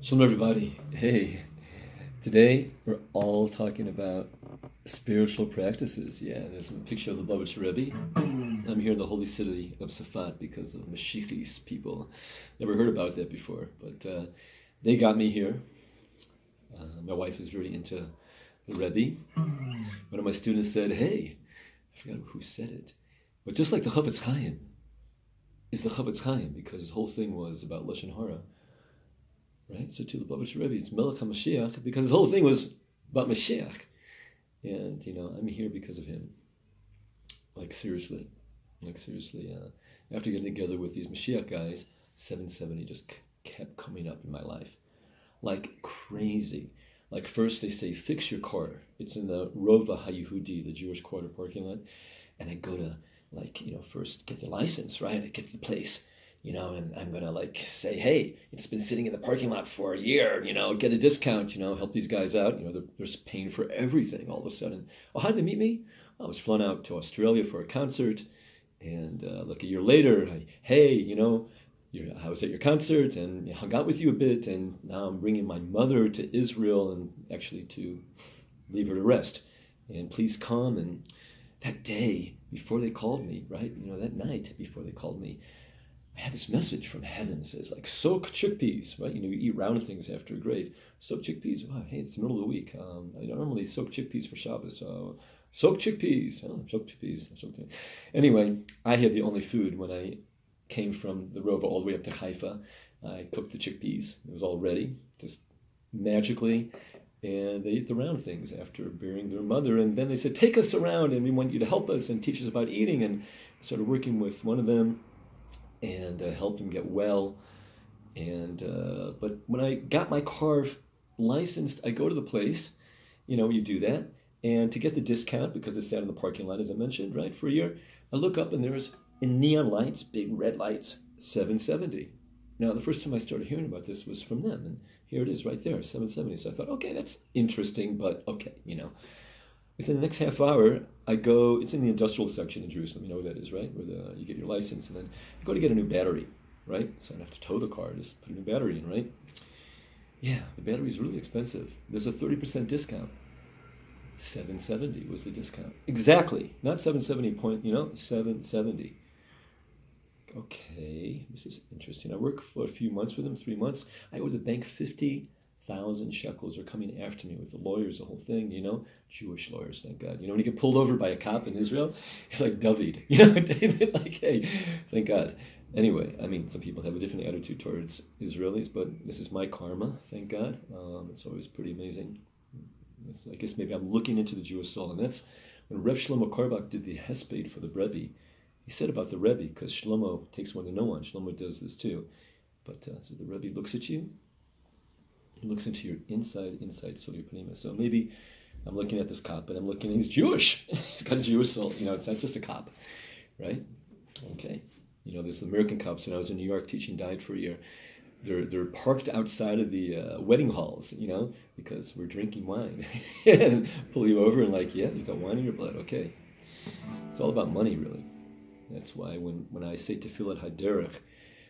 Shalom, everybody. Hey, today we're all talking about spiritual practices. Yeah, there's a picture of the Lubavitch Rebbe. I'm here in the holy city of Safat because of Mashiachis people. Never heard about that before, but they got me here. My wife is really into the Rebbe. One of my students said, hey, I forgot who said it, but just like the Chavetz Chaim is the Chavetz Chaim because his whole thing was about Lashon Hara. Right? So to the Lubavitch Rebbe, it's Melech HaMashiach because his whole thing was about Mashiach. And, I'm here because of him. Like, seriously. After getting together with these Mashiach guys, 770 just kept coming up in my life. Like crazy. Like, first they say, fix your car. It's in the Rova HaYehudi, the Jewish quarter parking lot. And I go to, first get the license, right? I get to the place. And I'm going to say, hey, it's been sitting in the parking lot for a year, get a discount, help these guys out. They're paying for everything all of a sudden. Oh, how did they meet me? I was flown out to Australia for a concert. And a year later, I was at your concert and hung out with you a bit. And now I'm bringing my mother to Israel and actually to leave her to rest. And please come. And that day before they called me, right? That night before they called me, I had this message from heaven. It says, soak chickpeas, right? You eat round things after a grave. Soak chickpeas. Wow, hey, it's the middle of the week. I don't normally soak chickpeas for Shabbos. Soak chickpeas. Soak chickpeas. Anyway, I had the only food when I came from the Rova all the way up to Haifa. I cooked the chickpeas. It was all ready, just magically. And they ate the round things after burying their mother. And then they said, take us around and we want you to help us and teach us about eating. And I started working with one of them and helped him get well. And but when I got my car licensed, I go to the place, you do that. And to get the discount, because it sat in the parking lot, as I mentioned, right, for a year, I look up and there's, in neon lights, big red lights, 770. Now, the first time I started hearing about this was from them, and here it is right there, 770. So I thought, okay, that's interesting, but okay, Within the next half hour, I go, it's in the industrial section in Jerusalem, you know where that is, right? Where you get your license, and then you go to get a new battery, right? So I don't have to tow the car, just put a new battery in, right? Yeah, the battery is really expensive. There's a 30% discount. 770 was the discount. Exactly. Not 770. Okay, this is interesting. I work for a few months with them, 3 months. I owe the bank 50,000 shekels are coming after me with the lawyers, the whole thing, Jewish lawyers, thank God. When you get pulled over by a cop in Israel, it's like David, David, hey, thank God. Anyway, some people have a different attitude towards Israelis, but this is my karma, thank God. It's always pretty amazing. I guess maybe I'm looking into the Jewish soul, and that's when Rev Shlomo Karbach did the Hesped for the Rebbe. He said about the Rebbe, because Shlomo takes one to know one. Shlomo does this too. But so the Rebbe looks at you, he looks into your inside Solia Panima. So maybe I'm looking at this cop, but he's Jewish. He's got a Jewish soul. It's not just a cop, right? Okay. There's American cops. When I was in New York teaching diet for a year, they're parked outside of the wedding halls, because we're drinking wine. And pull you over and yeah, you got wine in your blood. Okay. It's all about money, really. That's why when I say Tefillat Haderech,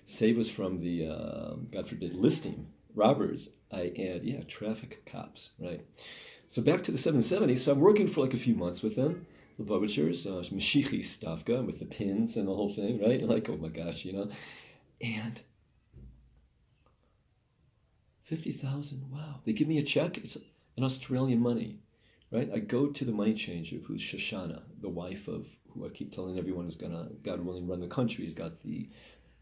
save us from the, God forbid, listing robbers, I add, traffic cops, right? So back to the 770. So I'm working for a few months with them, the Lubavitchers, Mashichi Stavka, with the pins and the whole thing, right? Oh my gosh, And 50,000, wow. They give me a check. It's an Australian money, right? I go to the money changer, who's Shoshana, the wife of who I keep telling everyone is going to, God willing, run the country. He's got the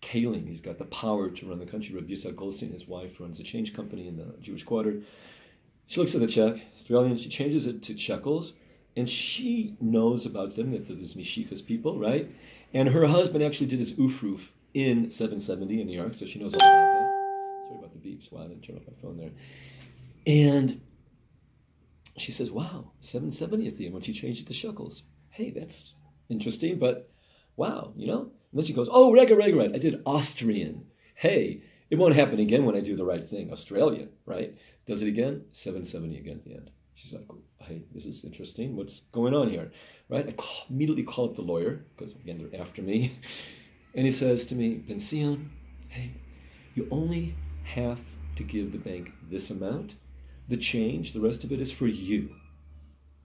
Kalim, he's got the power to run the country. Rabbi Goldstein, his wife, runs a change company in the Jewish quarter. She looks at the check, Australian, she changes it to shekels, and she knows about them, that there's Mishikas people, right? And her husband actually did his ufruf in 770 in New York, so she knows all about that. Sorry about the beeps. Wow, I didn't turn off my phone there. And she says, wow, 770 at the end when she changed it to shekels. Hey, that's interesting, but wow, And then she goes, oh, right. I did Austrian. Hey, it won't happen again when I do the right thing. Australian, right? Does it again, 770 again at the end. She's like, hey, this is interesting. What's going on here, right? I immediately call up the lawyer, because again, they're after me. And he says to me, Ben Sion, hey, you only have to give the bank this amount. The change, the rest of it is for you.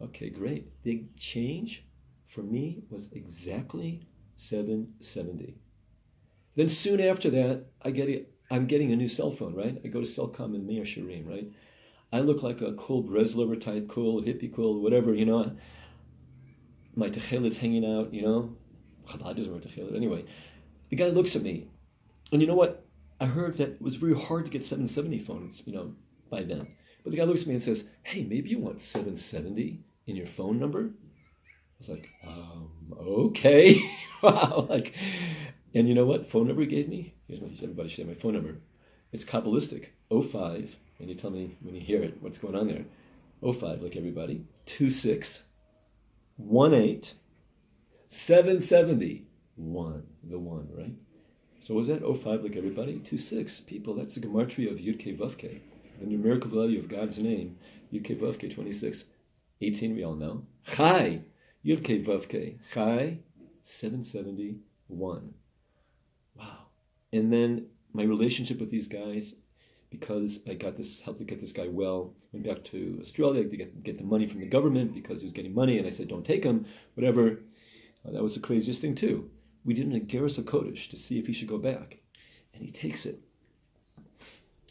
Okay, great. The change for me was exactly $770. Then soon after that, I'm getting a new cell phone, right? I go to Cellcom in Meir Sharim, right? I look like a cool Breslover type, cool, hippie cool, whatever, My techelet's hanging out, Chabad doesn't wear techelet. Anyway, the guy looks at me, and you know what? I heard that it was very hard to get 770 phones, by then. But the guy looks at me and says, hey, maybe you want 770 in your phone number? I was like, okay. Wow. And you know what phone number he gave me? Everybody should have my phone number. It's Kabbalistic, 05, and you tell me when you hear it, what's going on there. 05, like everybody, 26, 18, 770, 1, the 1, right? So was that 05, like everybody? 26, people, that's the gematria of Yud Kei Vav Kei. The numerical value of God's name, Yud Kei Vav Kei, 26, 18, we all know. Chai, Yud Kei Vav Kei, Chai, 771. Wow. And then my relationship with these guys, because I helped to get this guy well, went back to Australia to get the money from the government because he was getting money, and I said, don't take him, whatever. That was the craziest thing too. We did an Ageros HaKodesh to see if he should go back. And he takes it.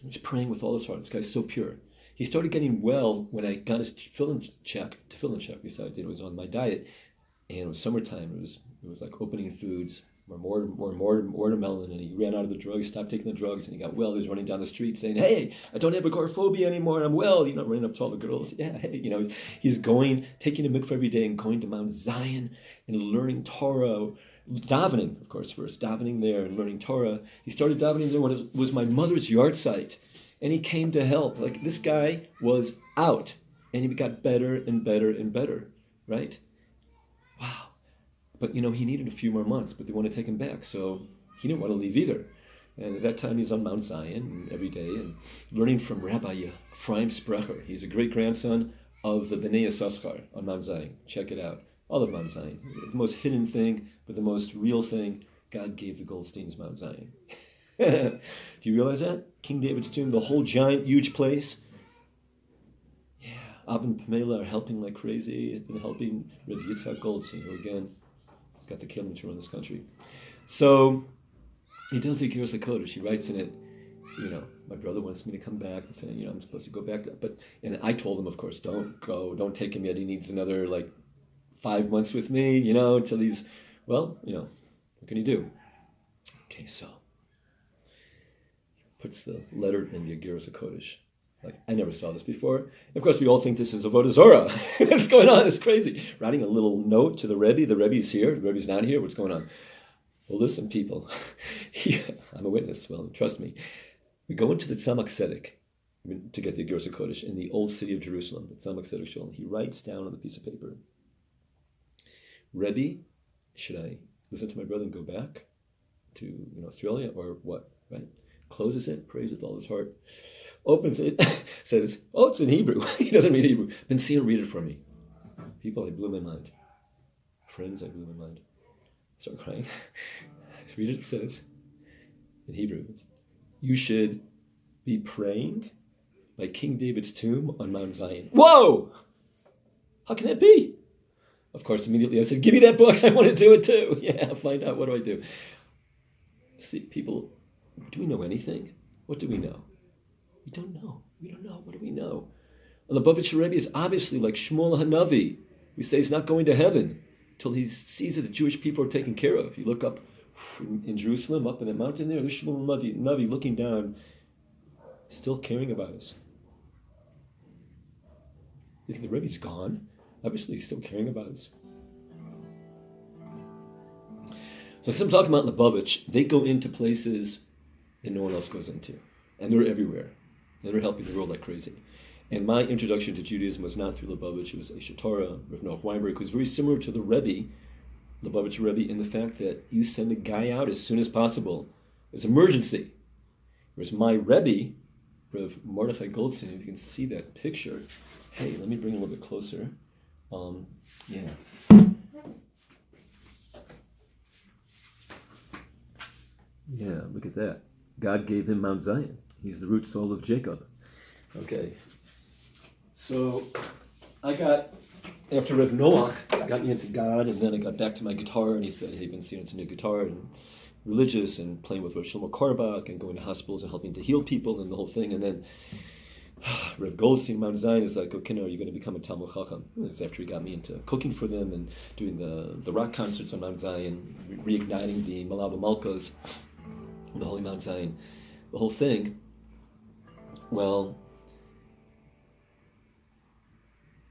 He's praying with all his heart. This guy's so pure. He started getting well when I got his tefillin check. Besides, it was on my diet. And it was summertime. It was like opening foods, more watermelon, and he ran out of the drugs, stopped taking the drugs, and he got well. He was running down the street saying, hey, I don't have agoraphobia anymore, I'm well, running up to all the girls. Yeah, hey, he's taking a mikveh every day and going to Mount Zion and learning Torah, davening, of course, first, davening there and learning Torah. He started davening there when it was my mother's yard site, and he came to help. Like, this guy was out, and he got better and better and better, right? Wow. But, he needed a few more months, but they want to take him back, so he didn't want to leave either. And at that time, he's on Mount Zion every day and learning from Rabbi Ephraim Sprecher. He's a great-grandson of the Bnei Yissaschar on Mount Zion. Check it out. All of Mount Zion. The most hidden thing, but the most real thing, God gave the Goldsteins Mount Zion. Do you realize that? King David's tomb, the whole giant, huge place. Yeah, Ab and Pamela are helping like crazy. They've been helping Rabbi Yitzhak Goldstein, who again, he's got the killing to run this country. So he does the Ageros HaKodesh. He writes in it, my brother wants me to come back. I'm supposed to go back. And I told him, of course, don't go. Don't take him yet. He needs another 5 months with me, until he's, what can you do? Okay, so he puts the letter in the Ageros HaKodesh. I never saw this before. Of course, we all think this is Avodah Zorah. What's going on? It's crazy. Writing a little note to the Rebbe. The Rebbe's here. The Rebbe's not here. What's going on? Well, listen, people. I'm a witness. Well, trust me. We go into the Tzemach Tzedek to get the Ageros HaKodesh in the old city of Jerusalem, the Tzemach Tzedek Shul. He writes down on a piece of paper, Rebbe, should I listen to my brother and go back to Australia or what? Right? Closes it, prays with all his heart, opens it, says, it's in Hebrew. He doesn't read Hebrew. Then see read it for me. People, I blew my mind. Friends, I blew my mind. I start crying. Read it. It says, in Hebrew, you should be praying by King David's tomb on Mount Zion. Whoa! How can that be? Of course, immediately I said, give me that book. I want to do it too. Yeah, find out. What do I do? See, people, do we know anything? What do we know? We don't know. We don't know. What do we know? And the Lubavitcher Rebbe is obviously like Shmuel Hanavi. We say he's not going to heaven till he sees that the Jewish people are taken care of. You look up in Jerusalem, up in the mountain there, there's Shmuel Hanavi looking down, still caring about us. You think the Rebbe's gone? Obviously, he's still caring about us. So since I'm talking about Lubavitch, they go into places that no one else goes into. And they're everywhere. And they're helping the world like crazy. And my introduction to Judaism was not through Lubavitch, it was Eshet Torah, Rav Noach Weinberg, who's very similar to the Rebbe, Lubavitcher Rebbe, in the fact that you send a guy out as soon as possible. It's emergency. Whereas my Rebbe, Rav Mordechai Goldstein, if you can see that picture, hey, let me bring it a little bit closer. Yeah, look at that. God gave him Mount Zion. He's the root soul of Jacob. Okay. So after Rev Noach got me into God, and then I got back to my guitar, and he said, hey, you've been seeing some new guitar and religious and playing with Rav Shlomo Korbach and going to hospitals and helping to heal people and the whole thing. And then Rabbi Goldstein, Mount Zion, is like, okay, no, you're going to become a Talmud Chacham. It's after he got me into cooking for them and doing the rock concerts on Mount Zion, reigniting the Malav Malkas, the Holy Mount Zion, the whole thing. Well,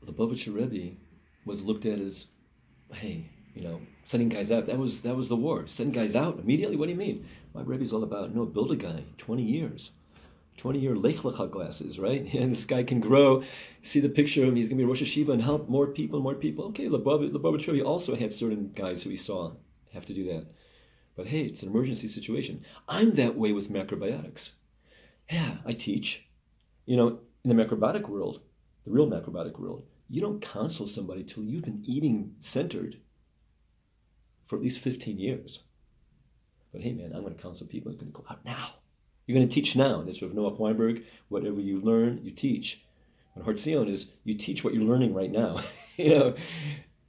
the Lubavitcher Rebbe was looked at as, hey, sending guys out. That was the war. Send guys out immediately? What do you mean? My Rebbe's all about, no, build a guy, 20 years. 20-year Lech Lecha glasses, right? And this guy can grow. See the picture of him. He's going to be Rosh Hashiva and help more people. Okay, Lubavitcher Rebbe also had certain guys who he saw have to do that. But hey, it's an emergency situation. I'm that way with macrobiotics. Yeah, I teach. In the macrobiotic world, the real macrobiotic world, you don't counsel somebody till you've been eating centered for at least 15 years. But hey, man, I'm going to counsel people. I'm going to go out now. You're going to teach now. That's Rav Noach Weinberg. Whatever you learn, you teach. And Har Zion is you teach what you're learning right now. You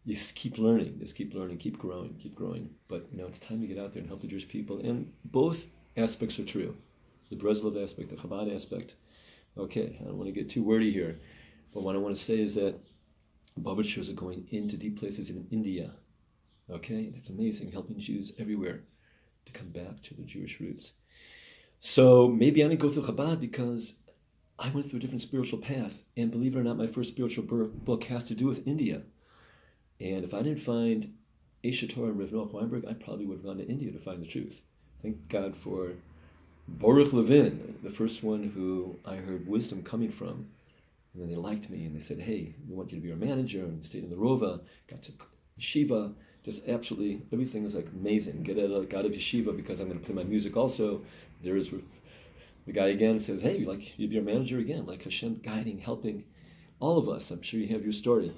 just keep learning. Just keep learning. Keep growing. But it's time to get out there and help the Jewish people. And both aspects are true. The Breslov aspect, the Chabad aspect. Okay, I don't want to get too wordy here. But what I want to say is that Lubavitchers are going into deep places in India. Okay, that's amazing. Helping Jews everywhere to come back to their Jewish roots. So maybe I didn't go through Chabad because I went through a different spiritual path. And believe it or not, my first spiritual book has to do with India. And if I didn't find Eshet Torah and Rav Noach Weinberg, I probably would have gone to India to find the truth. Thank God for Baruch Levin, the first one who I heard wisdom coming from. And then they liked me and they said, hey, we want you to be our manager, and stayed in the Rova, got to Yeshiva. Just absolutely, everything is like amazing. Get out of Yeshiva because I'm going to play my music also. There is the guy again says, hey, you'd be our manager again, like Hashem guiding, helping all of us. I'm sure you have your story.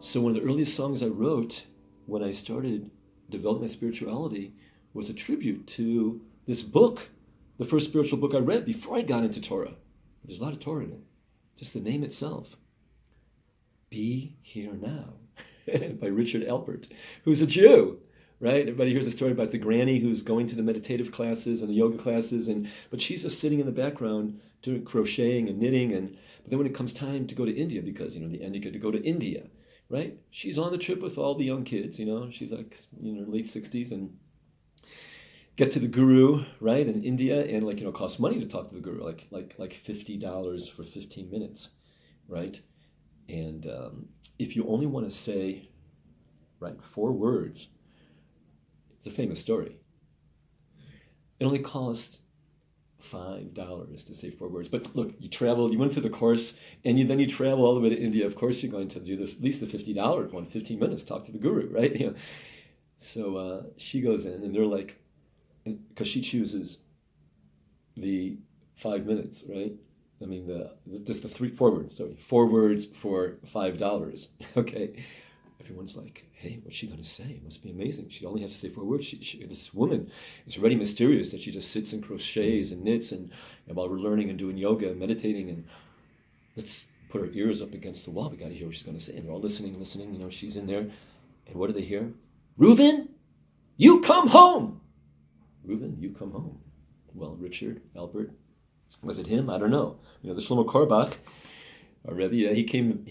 So one of the earliest songs I wrote when I started developing my spirituality was a tribute to this book, the first spiritual book I read before I got into Torah. There's a lot of Torah in it. Just the name itself. Be Here Now by Richard Alpert, who's a Jew. Right? Everybody hears a story about the granny who's going to the meditative classes and the yoga classes, but she's just sitting in the background doing crocheting and knitting. But then when it comes time to go to India, because the end get to go to India, right? She's on the trip with all the young kids. She's like late 60s and get to the guru, right, in India, and it costs money to talk to the guru, like $50 for 15 minutes, right? And if you only want to say, right, 4 words. It's a famous story. It only cost $5 to say 4 words. But look, you went through the course, and then you travel all the way to India. Of course, you're going to do at least the $50 one, 15 minutes, talk to the guru, right? So she goes in, and they're like, because she chooses the 5 minutes, right? I mean, just the 4 words. Sorry, 4 words for $5. Okay. Everyone's like, hey, what's she going to say? It must be amazing. She only has to say 4 words. This woman is already mysterious that she just sits and crochets and knits and while we're learning and doing yoga and meditating, and let's put her ears up against the wall. We got to hear what she's going to say. And they're all listening. She's in there. And what do they hear? Reuven, you come home. Reuven, you come home. Well, Richard, Albert, was it him? I don't know. The Shlomo Korbach, our Rebbe, he came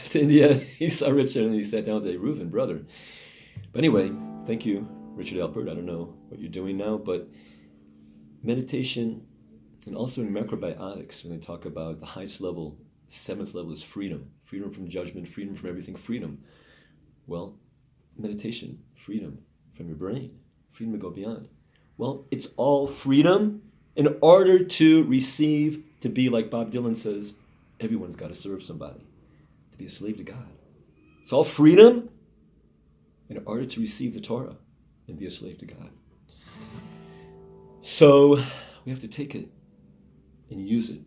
to India, he saw Richard, and he sat down and said, Reuven, brother. But anyway, thank you, Richard Alpert. I don't know what you're doing now, but meditation, and also in macrobiotics, when they talk about the highest level, 7th level is freedom. Freedom from judgment, freedom from everything, freedom. Well, meditation, freedom from your brain, freedom to go beyond. Well, it's all freedom in order to receive, to be like Bob Dylan says, everyone's got to serve somebody, to be a slave to God. It's all freedom in order to receive the Torah and be a slave to God. So we have to take it and use it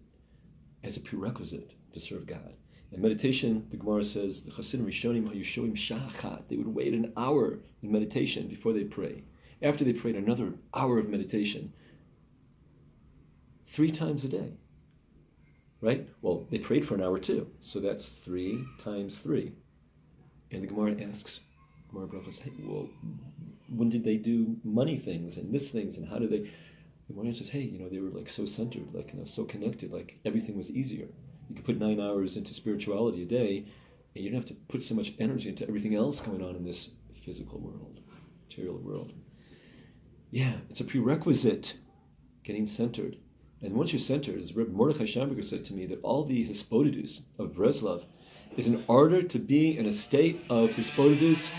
as a prerequisite to serve God. In meditation, the Gemara says, the Chasidim Rishonim Hayushoim Shachat, they would wait an hour in meditation before they pray. After they prayed another hour of meditation, 3 times a day, right? Well, they prayed for an hour too, so that's 3 times 3. And the Gemara asks, Gemara Brachos, hey, well, when did they do money things and this things, and how did they? The Gemara says, hey, they were like so centered, like so connected, like everything was easier. You could put 9 hours into spirituality a day, and you don't have to put so much energy into everything else going on in this physical world, material world. Yeah, it's a prerequisite, getting centered. And once you're centered, as Rabbi Mordechai Schamberger said to me, that all the Hispodidus of Breslov is in order to be in a state of Hispodidus,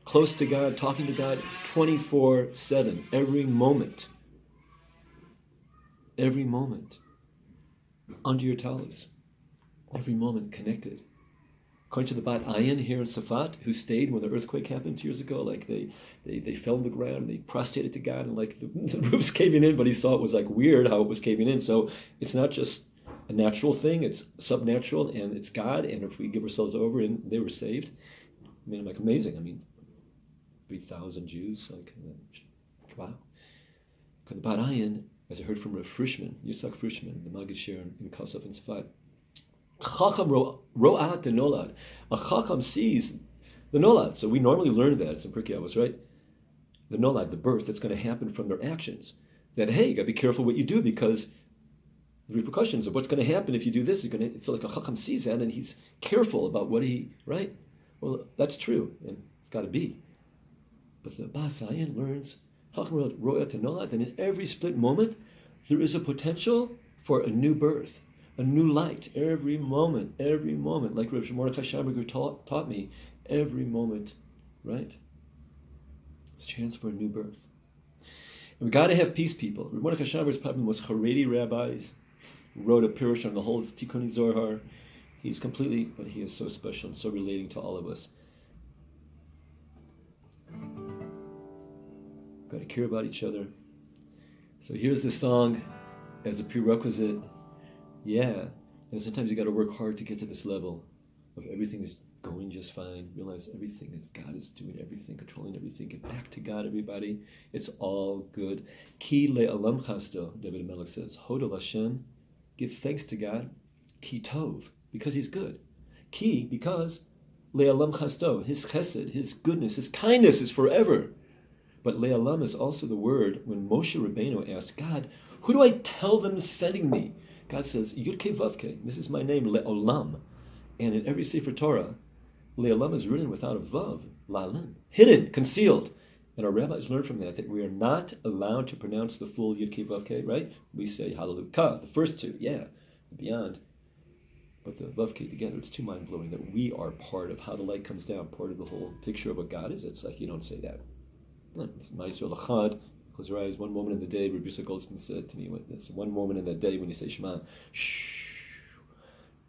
close to God, talking to God 24/7, every moment. Every moment. Under your talis. Every moment connected. According to the Bat Ayin here in Safat, who stayed when the earthquake happened 2 years ago, like they fell on the ground, they prostrated to God, and like the roof's caving in, but he saw it was like weird how it was caving in. So it's not just a natural thing, it's subnatural, and it's God, and if we give ourselves over, and they were saved. I mean, like amazing. I mean, 3,000 Jews, like, wow. The Bat Ayin, as I heard from Rav Frischman, Yitzhak Frischman, the Maggid Sher in Kosov and Safat, Chacham ro'at the nolad. A Chacham sees the nolad. So we normally learn that. It's in Pirkei Avos, right? The nolad, the birth that's going to happen from their actions. That, hey, you got to be careful what you do, because the repercussions of what's going to happen if you do this, it's like a Chacham sees that and he's careful about what right? Well, that's true, and it's got to be. But the Bas Ayin learns, Chacham ro'at the nolad, that in every split moment, there is a potential for a new birth. A new light, every moment, like Rabbi Mordechai Schamberger taught me, every moment, right? It's a chance for a new birth. And we got to have peace, people. Rabbi Mordechai Schamberger is probably the most Haredi rabbis, who wrote a pirush on the whole Tikkun Zohar. He's completely, but he is so special and so relating to all of us. Got to care about each other. So here's the song as a prerequisite. Yeah, and sometimes you got to work hard to get to this level of everything is going just fine. Realize everything is God is doing everything, controlling everything. Get back to God, everybody. It's all good. Ki le'alam chasto, David Melech says. Hodol Hashem, give thanks to God. Ki tov, because He's good. Ki, because le'alam chasto, His chesed, His goodness, His kindness is forever. But le'alam is also the word when Moshe Rabbeinu asked God, who do I tell them sending me? God says, Yud Kei Vav Kei, this is my name, Le'olam. And in every Sefer Torah, Le'olam is written without a Vav, La'alim, hidden, concealed. And our rabbis learned from that we are not allowed to pronounce the full Yud Kei Vav Kei, right? We say Hallelujah, the first two, yeah, beyond. But the Vav Kei together, it's too mind-blowing that we are part of how the light comes down, part of the whole picture of what God is. It's like, you don't say that. It's Ma'aseh L'chad. Close your eyes. One moment in the day, Rabbi Goldstein said to me, "It's one moment in that day when you say Shema, shh,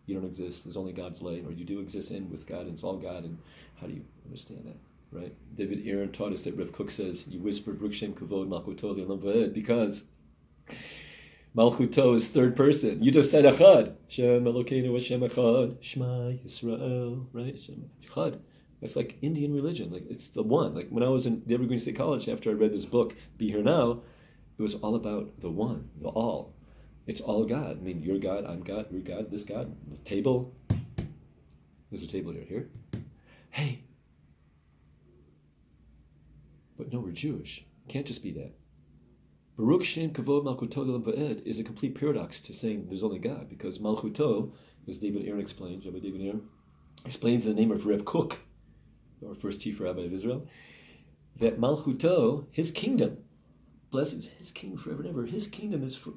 you don't exist. There's only God's light, or you do exist in with God, and it's all God." And how do you understand that, right? David Aaron taught us that Rav Kook says, "You whisper Bruk Shem Kavod Malchuto L'Olam Va'ed," because Malchuto is third person. You just said Echad, Shem Elokeinu Hashem Echad, Shema Yisrael, right? Shem Echad. It's like Indian religion. Like it's the one. Like when I was in the Evergreen State College, after I read this book, Be Here Now, it was all about the one, the all. It's all God. I mean, you're God, I'm God, you're God, this God. The table. There's a table here. Hey. But no, we're Jewish. Can't just be that. Baruch Shem Kavod Malchuto L'Olam Va'ed is a complete paradox to saying there's only God, because Malchuto, as David Aaron explains, Rabbi David Aaron explains in the name of Rav Kook, our first chief rabbi of Israel, that Malchuto, his kingdom, blessings, his kingdom forever and ever, his kingdom is for,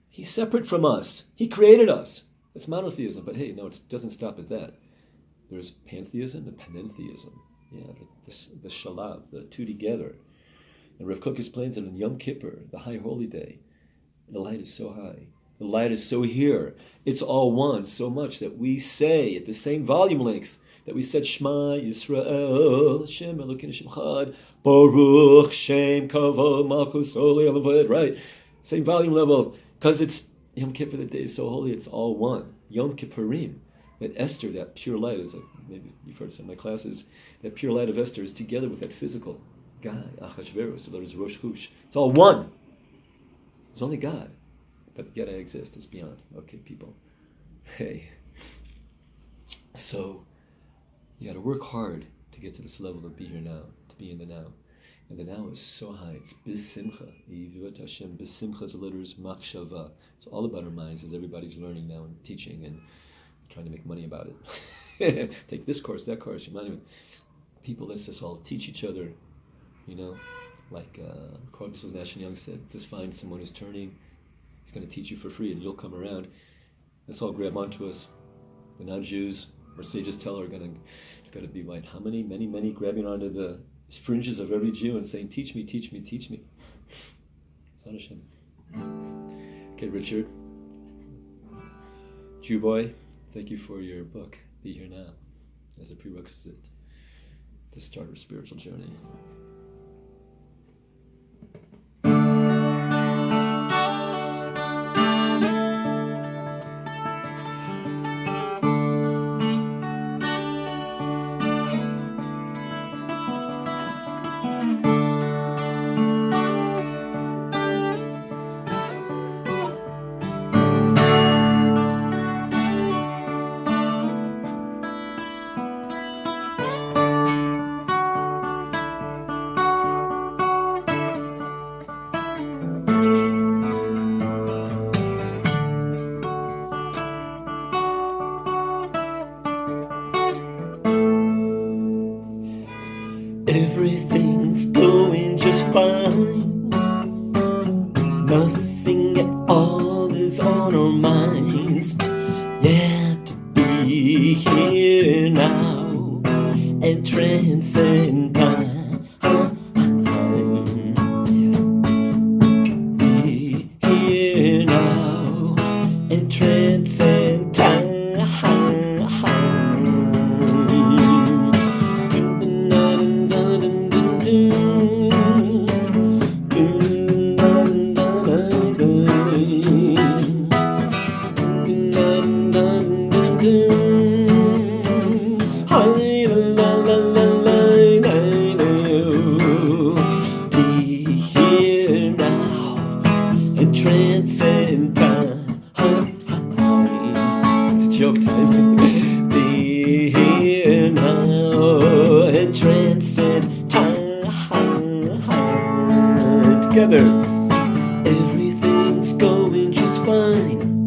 he's separate from us. He created us. It's monotheism, but hey, no, it doesn't stop at that. There's pantheism and panentheism. Yeah, the shalav, the two together. And Rav Kook explains that on Yom Kippur, the high holy day, the light is so high. The light is so here. It's all one so much that we say at the same volume length that we said Shema Yisrael, Shem Elokeinu Shem Echad, Baruch Shem Kavod Malchus L'Olam Va'ed, right? Same volume level, because it's Yom Kippur, the day is so holy, it's all one. Yom Kippurim, that Esther, that pure light, is maybe you've heard some of my classes, that pure light of Esther is together with that physical guy, Achashverosh, so there's Rosh Hush. It's all one. There's only God. but yet I exist. It's beyond. Okay, people. Hey. So, you gotta work hard to get to this level of be here now, to be in the now. And the now is so high. It's bisimcha. Yivat Hashem. Bisimcha is the letters makshava. It's all about our minds, as everybody's learning now and teaching and trying to make money about it. Take this course, that course. People, let's just all teach each other, like Mrs. Nash and Young said, just find someone who's turning. He's going to teach you for free and you'll come around. Let's all grab onto us. The non-Jews, or sages tell are it's got to be like how many grabbing onto the fringes of every Jew and saying, teach me, teach me, teach me. It's not Hashem. Okay, Richard. Jew boy, thank you for your book, Be Here Now, as a prerequisite to start our spiritual journey. Everything's going just fine. Nothing at all is on our minds. Yeah, to be here now and transcend time. Be here now and transcend time. Transcend time. It's a joke time. Be here now and transcend time. Together. Everything's going just fine.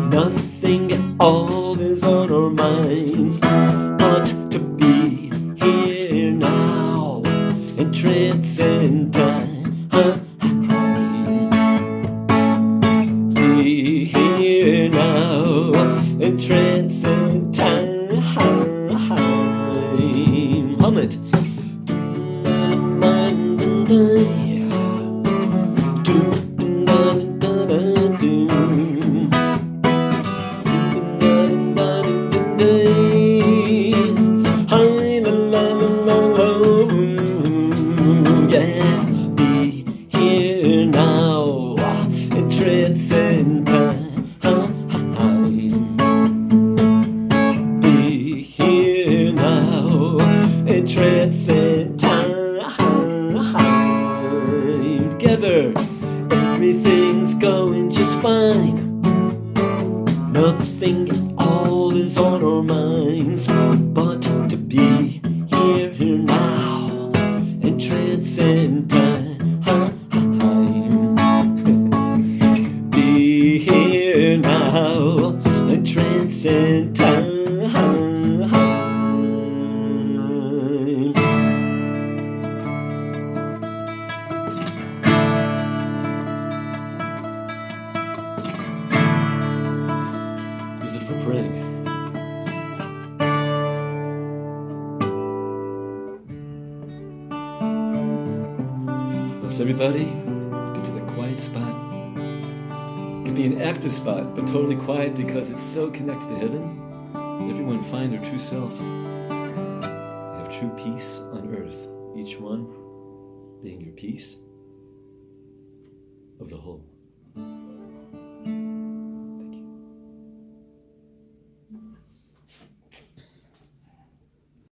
Nothing at all is on our minds. But to be here now and transcend time. Be here now and transcend time. Hum it. Yeah, be here now and transcend time. Be here now and transcend time. Together, everything's going just fine. Nothing at all is on our minds, but to be here now and transcend time. Be here now and transcend time. Use it for praying. Let's everybody get to the quiet spot. It can be an active spot, but totally quiet because it's so connected to heaven. Everyone find their true self. Have true peace on earth, each one being your piece of the whole.